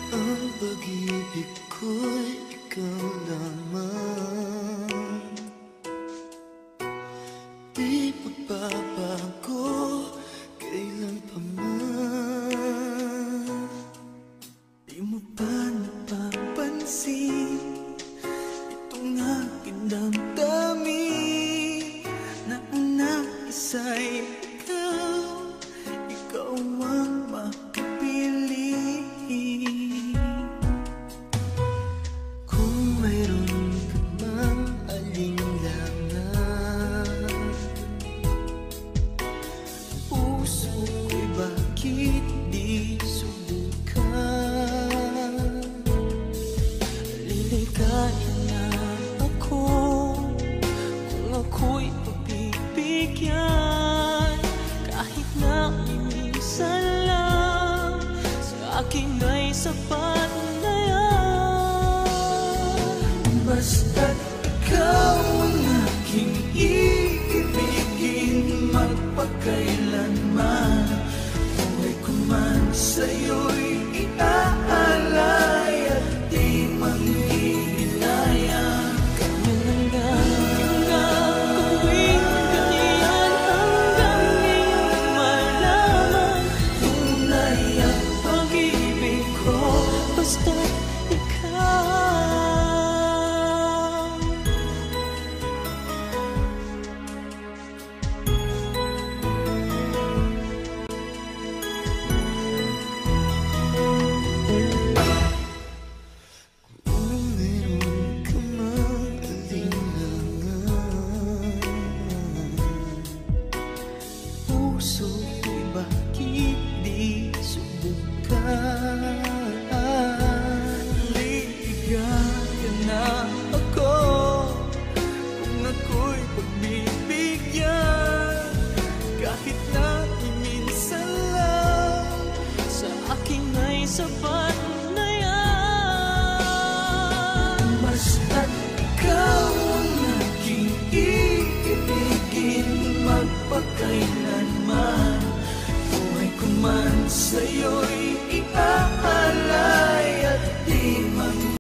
Ang pag-ibig ko'y ikaw lamang. Di magbabago kailan pa man. Di mo ba napapansin itong aking damdamin na unang isa'y ikaw, ikaw ang mapipili. Kung mayroon ka mang alinlangan, puso ko'y bakit di subukan? Liligaya na ako kung ako'y pagbibigyan, kahit na minsan lang sa akin ay sapat na yan. Basta't ikaw ang aking iibigin magpakailanman. Buhay ko man sa'yo'y iaalay at di manghihinayang. Kami na nga gawin ganyan hanggang iyong malaman tunay ang pag-ibig ko. Basta't